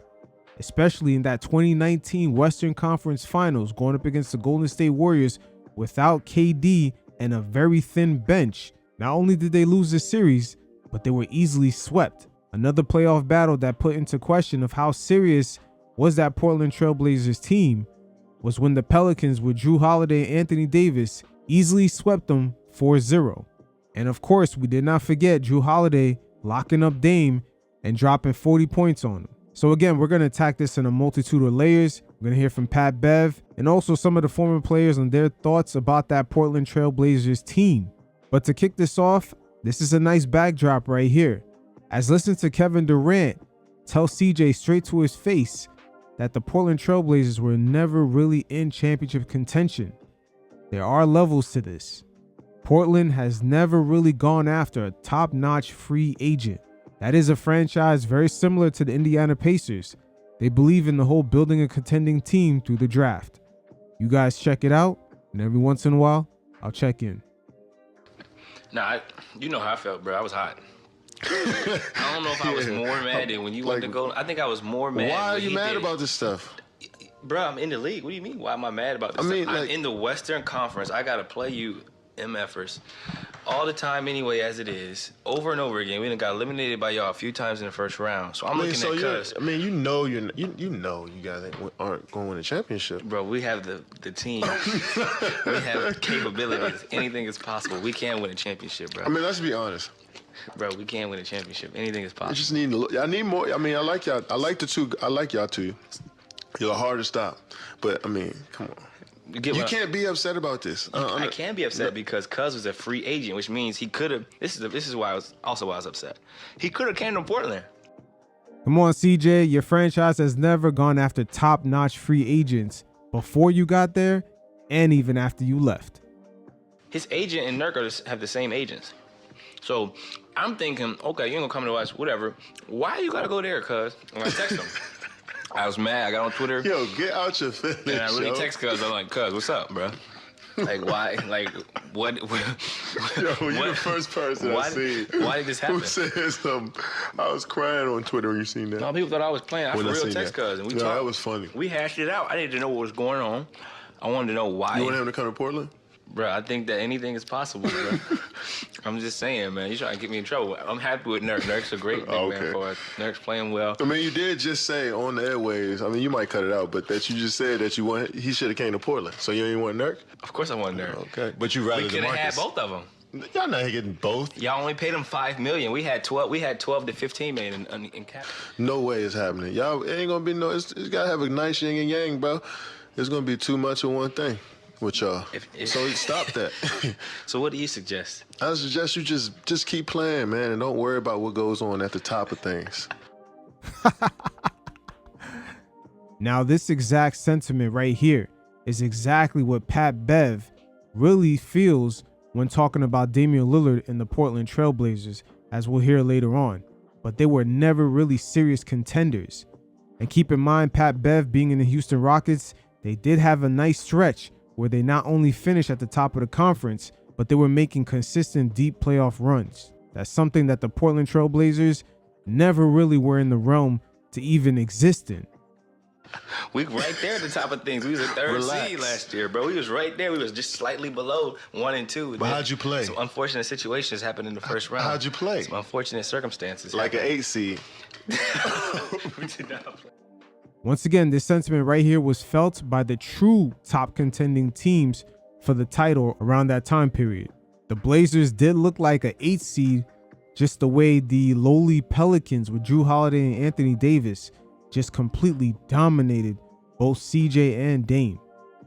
especially in that 2019 Western Conference Finals going up against the Golden State Warriors without KD and a very thin bench. Not only did they lose the series, but they were easily swept. Another playoff battle that put into question of how serious was that Portland Trailblazers team was when the Pelicans with Jrue Holiday and Anthony Davis easily swept them 4-0. And of course, we did not forget Jrue Holiday locking up Dame and dropping 40 points on him. So again, we're going to attack this in a multitude of layers. We're going to hear from Pat Bev and also some of the former players on their thoughts about that Portland Trailblazers team. But to kick this off, this is a nice backdrop right here. As listen to Kevin Durant tell CJ straight to his face that the Portland Trailblazers were never really in championship contention. There are levels to this. Portland has never really gone after a top-notch free agent. That is a franchise very similar to the Indiana Pacers. They believe in the whole building a contending team through the draft. You guys check it out, and every once in a while, I'll check in. Nah, you know how I felt, bro. I was hot. I don't know if I was more mad than when you went to go. I think I was more mad. Why are you mad about this stuff? Bro, I'm in the league. What do you mean? Why am I mad about this? I'm in the Western Conference. I got to play you MFers all the time anyway, as it is, over and over again. We done got eliminated by y'all a few times in the first round. So I'm looking at Cuz. you know you guys aren't going to win a championship. Bro, we have the team. We have capabilities. Anything is possible. We can win a championship, bro. I mean, let's be honest. Bro, we can win a championship. Anything is possible. I just need I need more. I mean, I like y'all. I like y'all too. You're hard to stop. But, I mean, come on. You can't be upset about this. I can be upset because Cuz was a free agent, which means he could have. This is why I was upset. He could have came to Portland. Come on, CJ. Your franchise has never gone after top-notch free agents before you got there and even after you left. His agent and Nurk have the same agents. So I'm thinking, okay, you ain't gonna come to us, whatever. Why you gotta go there, Cuz? And I text him. I was mad. I got on Twitter. Yo, get out your feelings. And I really text Cuz. I'm like, Cuz, what's up, bro? Like, why? Like, what? Yo, you're the first person I see. Why did this happen? Who said something? I was crying on Twitter when you seen that. No, people thought I was playing. I for real text Cuz, and we talked. That was funny. We hashed it out. I needed to know what was going on. I wanted to know why. You want him to come to Portland? Bro, I think that anything is possible, bro. I'm just saying, man. You're trying to get me in trouble. I'm happy with Nurk. Nurk's a great big man for us. Nurk's playing well. I mean, you did just say on the airwaves, I mean, you might cut it out, but that you just said that he should have came to Portland. So you ain't want Nurk? Of course I want Nurk. Okay. But you rather we could have had both of them. Y'all not getting both. Y'all only paid him $5 million. We had 12 to 15 million in cap. No way it's happening. Y'all, it ain't gonna be it's gotta have a nice yin and yang, bro. It's gonna be too much of one thing with y'all. So stop that. So what do you suggest? I suggest you just keep playing, man, and don't worry about what goes on at the top of things. Now, this exact sentiment right here is exactly what Pat Bev really feels when talking about Damian Lillard and the Portland Trailblazers, as we'll hear later on. But they were never really serious contenders. And keep in mind, Pat Bev being in the Houston Rockets, they did have a nice stretch where they not only finished at the top of the conference, but they were making consistent deep playoff runs. That's something that the Portland Trailblazers never really were in the realm to even exist in. We right there at the top of things. We was a third seed last year, bro. We was right there. We was just slightly below 1 and 2. But how'd you play? Some unfortunate situations happened in the first round. How'd you play? Some unfortunate circumstances. Like an 8 seed. We did not play. Once again, this sentiment right here was felt by the true top contending teams for the title around that time period. The Blazers did look like an 8 seed, just the way the lowly Pelicans with Jrue Holiday and Anthony Davis just completely dominated both CJ and Dame.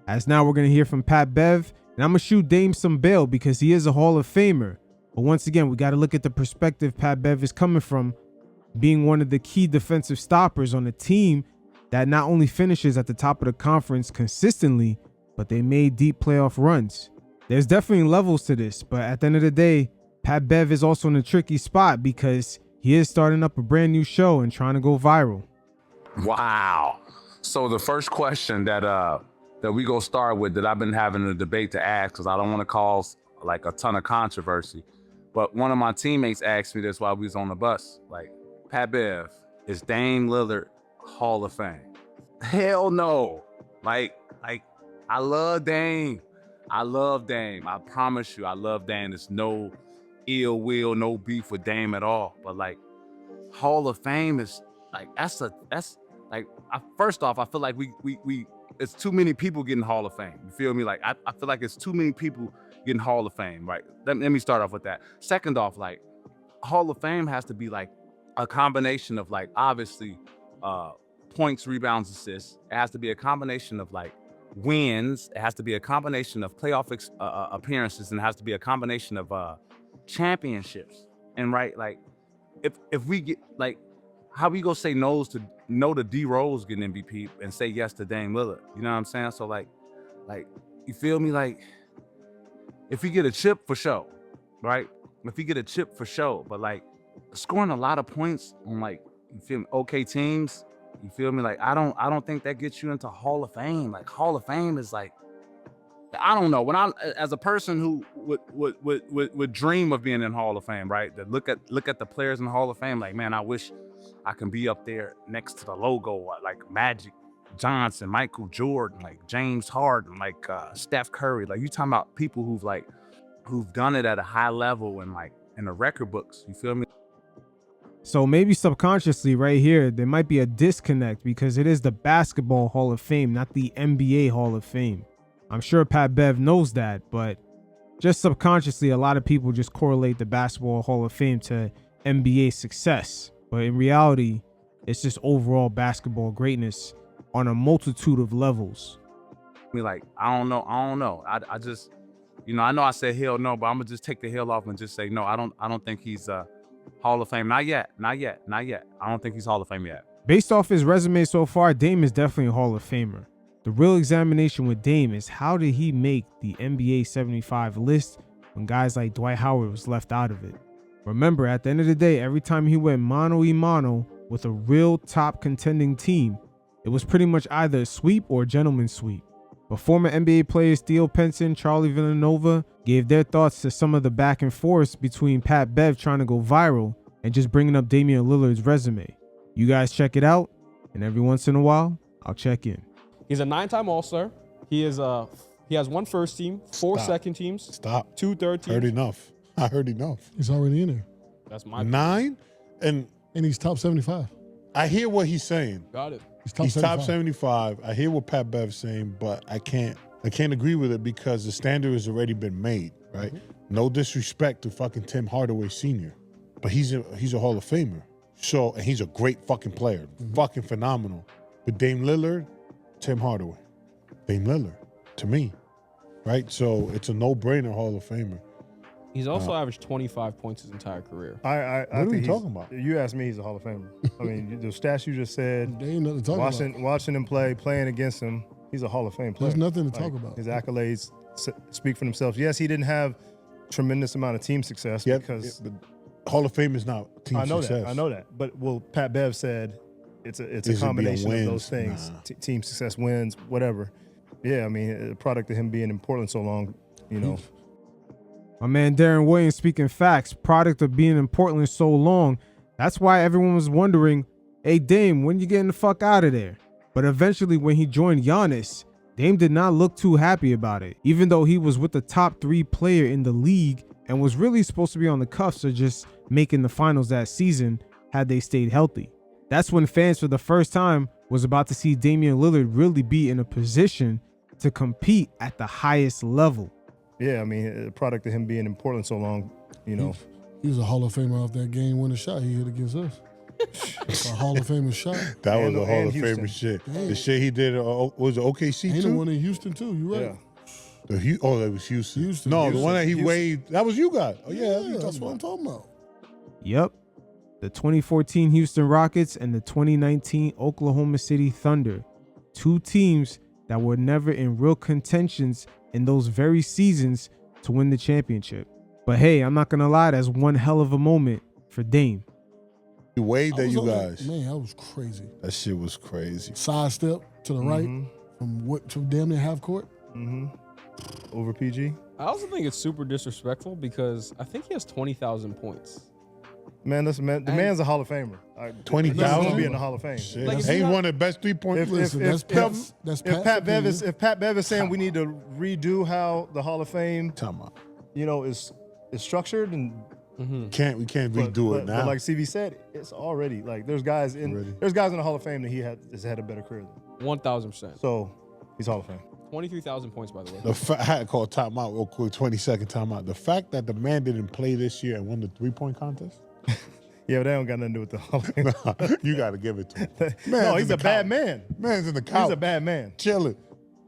As now we're going to hear from Pat Bev, and I'm going to shoot Dame some bail because he is a Hall of Famer. But once again, we got to look at the perspective Pat Bev is coming from, being one of the key defensive stoppers on a team that not only finishes at the top of the conference consistently, but they made deep playoff runs. There's definitely levels to this, but at the end of the day, Pat Bev is also in a tricky spot because he is starting up a brand new show and trying to go viral. Wow. So the first question that that we gonna start with that I've been having a debate to ask because I don't want to cause like a ton of controversy. But one of my teammates asked me this while we was on the bus. Like, Pat Bev, is Dame Lillard Hall of Fame? Hell no. Like I love Dame. I love Dame. I promise you, I love Dame. There's no ill will, no beef with Dame at all. But like, Hall of Fame is like first off, I feel like we it's too many people getting Hall of Fame. You feel me? Like I feel like it's too many people getting Hall of Fame, right? Let me start off with that. Second off, like Hall of Fame has to be like a combination of like obviously points, rebounds, assists. It has to be a combination of like wins. It has to be a combination of playoff appearances, and it has to be a combination of championships. And right, like if we get like, how we gonna say no to D Rose getting MVP and say yes to Dame Lillard? You know what I'm saying? So like you feel me? Like if we get a chip for show, right? If we get a chip for show, but like scoring a lot of points on like, you feel me, okay teams, you feel me? Like I don't think that gets you into Hall of Fame. Like Hall of Fame is like, I don't know. When I, as a person who would dream of being in Hall of Fame, right? To look at the players in the Hall of Fame, like, man, I wish I can be up there next to the logo, like Magic Johnson, Michael Jordan, like James Harden, like Steph Curry. Like you talking about people who've done it at a high level and like in the record books. You feel me? So maybe subconsciously right here, there might be a disconnect because it is the Basketball Hall of Fame, not the NBA Hall of Fame. I'm sure Pat Bev knows that, but just subconsciously, a lot of people just correlate the Basketball Hall of Fame to NBA success. But in reality, it's just overall basketball greatness on a multitude of levels. Like, I don't know. I just, you know, I know I said hell no, but I'm gonna just take the hell off and just say no. I don't think he's Hall of Fame. Not yet. I don't think he's Hall of Fame yet. Based off his resume so far, Dame is definitely a Hall of Famer. The real examination with Dame is how did he make the NBA 75 list when guys like Dwight Howard was left out of it? Remember, at the end of the day, every time he went mano-a-mano with a real top contending team, it was pretty much either a sweep or a gentleman's sweep. But former NBA players Theo Pinson, Charlie Villanova gave their thoughts to some of the back and forth between Pat Bev trying to go viral and just bringing up Damian Lillard's resume. You guys check it out, and every once in a while, I'll check in. He's a 9-time All-Star. He has one first team, 4 second teams, 2 third teams. I heard enough. He's already in there. That's my 9, and he's top 75. I hear what he's saying. Got it. He's top 75. I hear what Pat Bev's saying, but I can't agree with it because the standard has already been made, right? Mm-hmm. No disrespect to fucking Tim Hardaway Sr., but he's a Hall of Famer. So, and he's a great fucking player, fucking phenomenal. But Dame Lillard, Tim Hardaway, Dame Lillard, to me, right? So it's a no-brainer Hall of Famer. He's also averaged 25 points his entire career. What are we talking about? You asked me, he's a Hall of Famer. I mean, the stats you just said, there ain't nothing to talk about. Watching him play, playing against him, he's a Hall of Fame player. There's nothing to talk about. His accolades speak for themselves. Yes, he didn't have tremendous amount of team success because but Hall of Fame is not team success. I know that. But Pat Bev said it's a combination of those things. Nah. Team success, wins, whatever. Yeah, I mean, a product of him being in Portland so long, you know. My man Darren Williams speaking facts, product of being in Portland so long. That's why everyone was wondering, hey, Dame, when you getting the fuck out of there? But eventually when he joined Giannis, Dame did not look too happy about it, even though he was with the top 3 player in the league and was really supposed to be on the cuffs of just making the finals that season had they stayed healthy. That's when fans for the first time was about to see Damian Lillard really be in a position to compete at the highest level. Yeah, I mean, a product of him being in Portland so long, you know. He was a Hall of Famer off that game-winning shot he hit against us. A Hall of Famer shot. That was a Hall of Famer shit. Damn. The shit he did, was it OKC Ain't too? the one in Houston too, you're right. Yeah. That was Houston. The one that he waved, that was you guys. Oh yeah, that's what I'm talking about. Yep. The 2014 Houston Rockets and the 2019 Oklahoma City Thunder. 2 teams that were never in real contentions in those very seasons to win the championship. But hey, I'm not gonna lie, that's one hell of a moment for Dame. He waved at you guys. Man, that was crazy. That shit was crazy. Sidestep to the right From damn near half court? Mm-hmm. Over PG. I also think it's super disrespectful because I think he has 20,000 points. Man, listen, man. The man's a Hall of Famer. 20,000? He's going to be in the Hall of Fame. Like, he's one of the best 3-point. If Pat Bev is saying we need to redo how the Hall of Fame, is structured and we can't redo it now. But like CV said, it's already like there's guys in the Hall of Fame that has had a better career than. 1,000%. So he's Hall of Fame. 23,000 points, by the way. I had to call timeout real quick, 20-second timeout. The fact that the man didn't play this year and won the 3-point contest. Yeah, but that don't got nothing to do with the Hall of Fame. You got to give it to him. No, he's a bad man. Man's in the couch. He's a bad man. Chilling.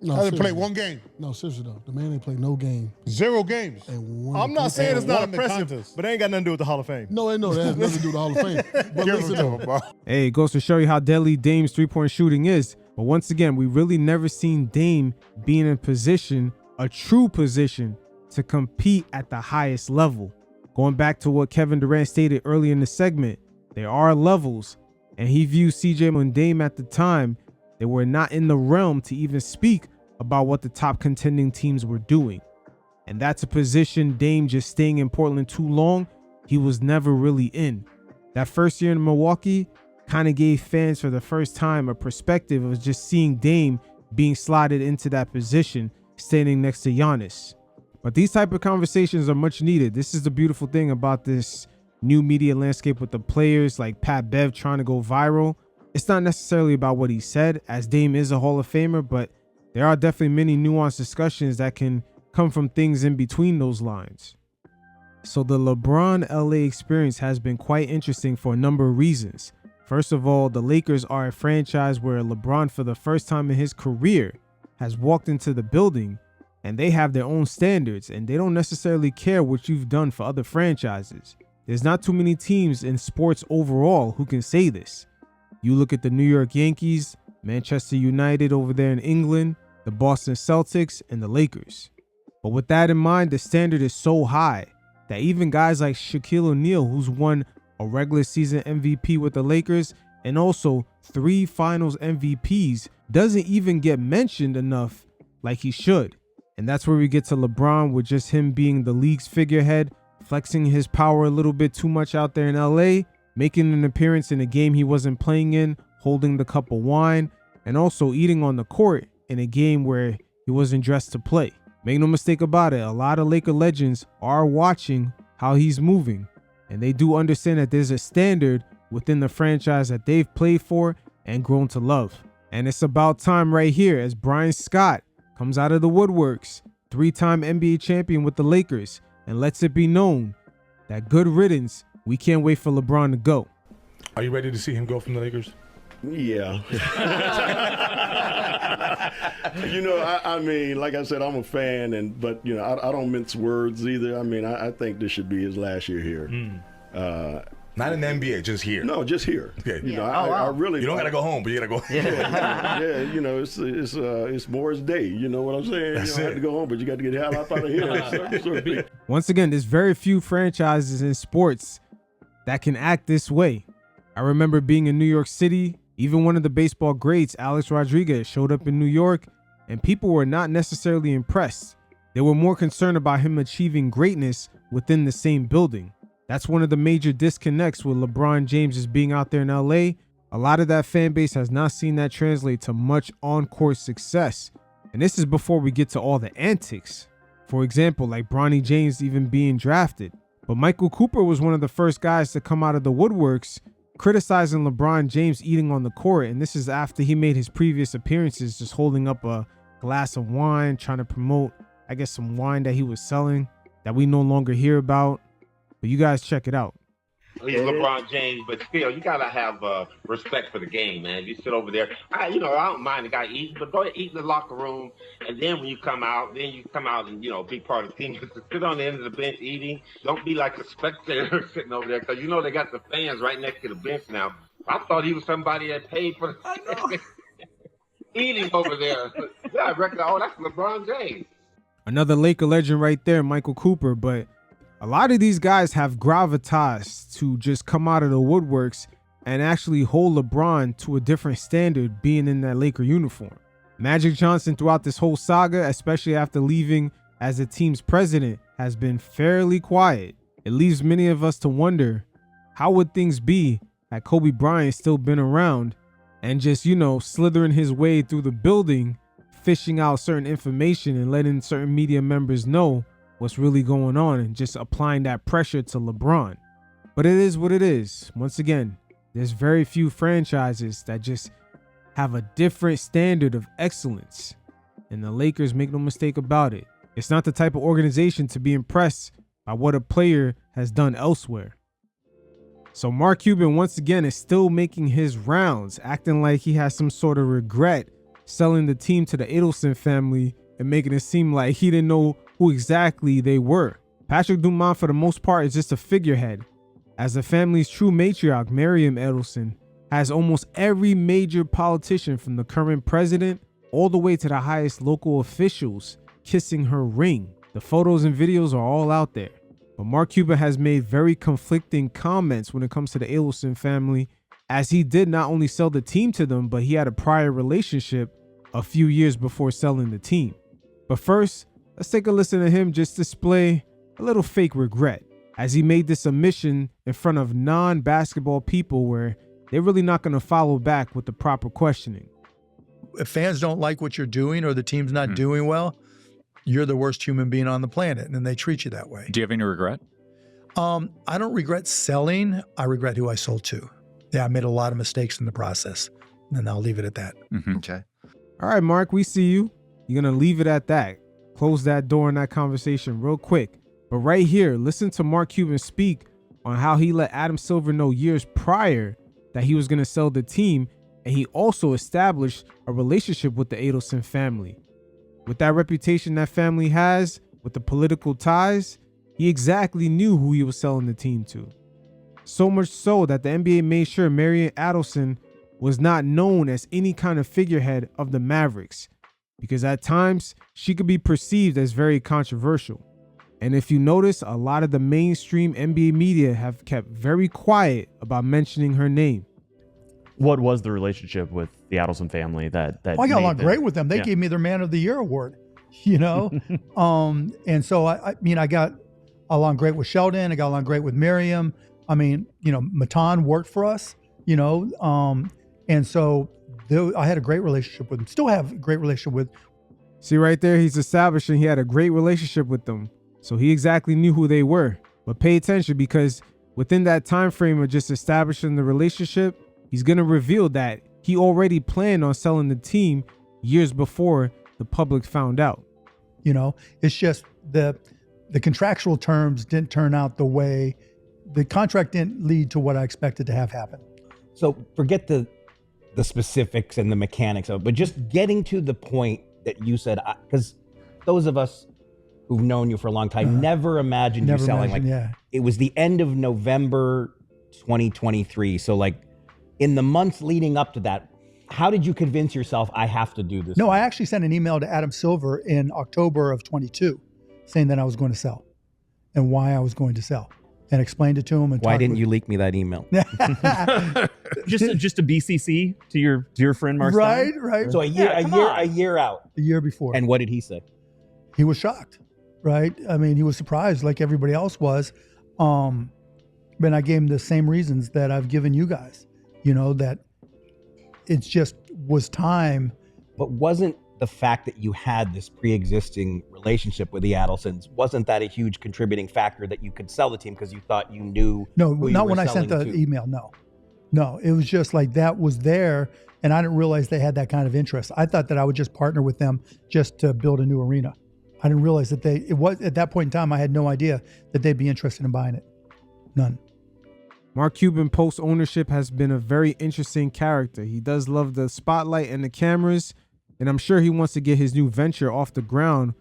No, hasn't played one game. No, seriously though. The man ain't played no game. 0 games. I'm not saying it's not impressive, but it ain't got nothing to do with the Hall of Fame. No, that has nothing to do with the Hall of Fame. But listen to him, bro. Hey, it goes to show you how deadly Dame's 3-point shooting is. But once again, we really never seen Dame being in position, a true position, to compete at the highest level. Going back to what Kevin Durant stated earlier in the segment, there are levels, and he views CJ and Dame at the time, they were not in the realm to even speak about what the top contending teams were doing. And that's a position Dame just staying in Portland too long, he was never really in. That first year in Milwaukee kind of gave fans for the first time a perspective of just seeing Dame being slotted into that position, standing next to Giannis. But these type of conversations are much needed. This is the beautiful thing about this new media landscape with the players like Pat Bev trying to go viral. It's not necessarily about what he said, as Dame is a Hall of Famer, but there are definitely many nuanced discussions that can come from things in between those lines. So the LeBron LA experience has been quite interesting for a number of reasons. First of all, the Lakers are a franchise where LeBron, for the first time in his career, has walked into the building and they have their own standards and they don't necessarily care what you've done for other franchises. There's not too many teams in sports overall who can say this. You look at the New York Yankees, Manchester United over there in England, the Boston Celtics, and the Lakers. But with that in mind, the standard is so high that even guys like Shaquille O'Neal, who's won a regular season MVP with the Lakers and also 3 finals MVPs, doesn't even get mentioned enough like he should. And that's where we get to LeBron, with just him being the league's figurehead, flexing his power a little bit too much out there in LA, making an appearance in a game he wasn't playing in, holding the cup of wine, and also eating on the court in a game where he wasn't dressed to play. Make no mistake about it, a lot of Laker legends are watching how he's moving, and they do understand that there's a standard within the franchise that they've played for and grown to love. And it's about time right here as Brian Scott comes out of the woodworks, 3-time NBA champion with the Lakers, and lets it be known that good riddance, we can't wait for LeBron to go. Are you ready to see him go from the Lakers? Yeah. I mean, like I said, I'm a fan, but I don't mince words either. I mean, I think this should be his last year here. Not in the NBA, just here. No, just here. Okay. I really. You don't got to go home, but you got to go. Yeah. It's Morris Day. You know what I'm saying? That's you don't have to go home, but you got to get the hell out of here. Once again, there's very few franchises in sports that can act this way. I remember being in New York City. Even one of the baseball greats, Alex Rodriguez, showed up in New York, and people were not necessarily impressed. They were more concerned about him achieving greatness within the same building. That's one of the major disconnects with LeBron James is being out there in LA. A lot of that fan base has not seen that translate to much on-court success. And this is before we get to all the antics. For example, like Bronny James even being drafted. But Michael Cooper was one of the first guys to come out of the woodworks criticizing LeBron James eating on the court. And this is after he made his previous appearances just holding up a glass of wine, trying to promote, I guess, some wine that he was selling that we no longer hear about. But you guys check it out. He's LeBron James, but still, you gotta have respect for the game, man. You sit over there. I don't mind the guy eating, but go ahead, eat in the locker room, and then when you come out, and be part of the team. Just sit on the end of the bench eating. Don't be like a spectator sitting over there, because they got the fans right next to the bench now. I thought he was somebody that paid for eating over there. Yeah, I reckon. Oh, that's LeBron James. Another Laker legend right there, Michael Cooper, but a lot of these guys have gravitas to just come out of the woodworks and actually hold LeBron to a different standard being in that Laker uniform. Magic Johnson throughout this whole saga, especially after leaving as the team's president, has been fairly quiet. It leaves many of us to wonder, how would things be had Kobe Bryant still been around and just, slithering his way through the building, fishing out certain information and letting certain media members know what's really going on and just applying that pressure to LeBron. But it is what it is. Once again, there's very few franchises that just have a different standard of excellence. And the Lakers, make no mistake about it, it's not the type of organization to be impressed by what a player has done elsewhere. So Mark Cuban once again is still making his rounds, acting like he has some sort of regret selling the team to the Adelson family and making it seem like he didn't know who exactly they were. Patrick Dumont, for the most part, is just a figurehead, as the family's true matriarch, Miriam Adelson, has almost every major politician from the current president all the way to the highest local officials kissing her ring. The photos and videos are all out there. But Mark Cuban has made very conflicting comments when it comes to the Adelson family, as he did not only sell the team to them, but he had a prior relationship a few years before selling the team. But first, let's take a listen to him just display a little fake regret, as he made this admission in front of non-basketball people where they're really not going to follow back with the proper questioning. If fans don't like what you're doing or the team's not doing well, you're the worst human being on the planet, and they treat you that way. Do you have any regret? I don't regret selling. I regret who I sold to. Yeah, I made a lot of mistakes in the process, and I'll leave it at that. Okay. All right, Mark, we see you. You're going to leave it at that. Close that door in that conversation real quick. But right here, listen to Mark Cuban speak on how he let Adam Silver know years prior that he was going to sell the team, and he also established a relationship with the Adelson family. With that reputation that family has, with the political ties, he exactly knew who he was selling the team to. So much so that the NBA made sure Miriam Adelson was not known as any kind of figurehead of the Mavericks, because at times she could be perceived as very controversial. And if you notice, a lot of the mainstream NBA media have kept very quiet about mentioning her name. What was the relationship with the Adelson family that I got along great with them. They gave me their Man of the Year award, and so I got along great with Sheldon. I got along great with Miriam. Matan worked for us, and so I had a great relationship with them. Still have a great relationship with. See right there, he's establishing he had a great relationship with them. So he exactly knew who they were. But pay attention, because within that time frame of just establishing the relationship, he's going to reveal that he already planned on selling the team years before the public found out. It's just the contractual terms didn't turn out the way the contract didn't lead to what I expected to have happen. So forget the specifics and the mechanics of it, but just getting to the point that you said, because those of us who've known you for a long time never imagined you selling. It was the end of November 2023. So in the months leading up to that, how did you convince yourself I have to do this? No, I actually sent an email to Adam Silver in October of 22 saying that I was going to sell and why I was going to sell, and explained it to him. And why didn't you leak me that email? just a BCC to your friend Mark Stein? Right. So a year out. A year before. And what did he say? He was shocked, right? He was surprised like everybody else was. But I gave him the same reasons that I've given you guys, that it just was time. But wasn't the fact that you had this pre-existing relationship with the Adelsons, wasn't that a huge contributing factor that you could sell the team because you thought you knew? No, not when I sent the email. No, it was just like that was there, and I didn't realize they had that kind of interest. I thought that I would just partner with them just to build a new arena. I didn't realize that it was at that point in time. I had no idea that they'd be interested in buying it. None. Mark Cuban post ownership has been a very interesting character. He does love the spotlight and the cameras, and I'm sure he wants to get his new venture off the ground,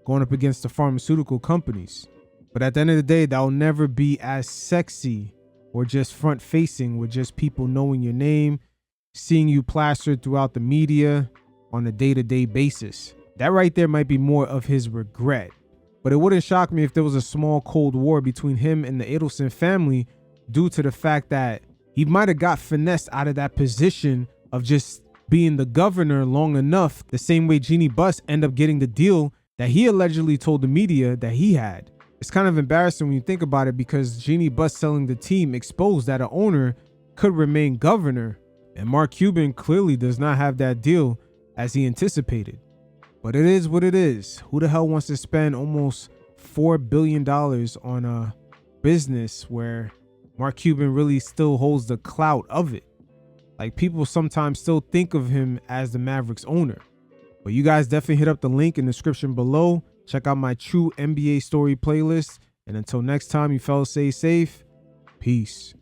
going up against the pharmaceutical companies. But at the end of the day, that will never be as sexy or just front facing with just people knowing your name, seeing you plastered throughout the media on a day-to-day basis. That right there might be more of his regret. But it wouldn't shock me if there was a small Cold War between him and the Adelson family due to the fact that he might have got finessed out of that position of just being the governor long enough, the same way Jeannie Buss ended up getting the deal that he allegedly told the media that he had. It's kind of embarrassing when you think about it, because Jeannie Buss selling the team exposed that an owner could remain governor, and Mark Cuban clearly does not have that deal as he anticipated. But it is what it is. Who the hell wants to spend almost $4 billion on a business where Mark Cuban really still holds the clout of it? Like, people sometimes still think of him as the Mavericks owner. But you guys definitely hit up the link in the description below. Check out my True NBA Story playlist. And until next time, you fellas stay safe. Peace.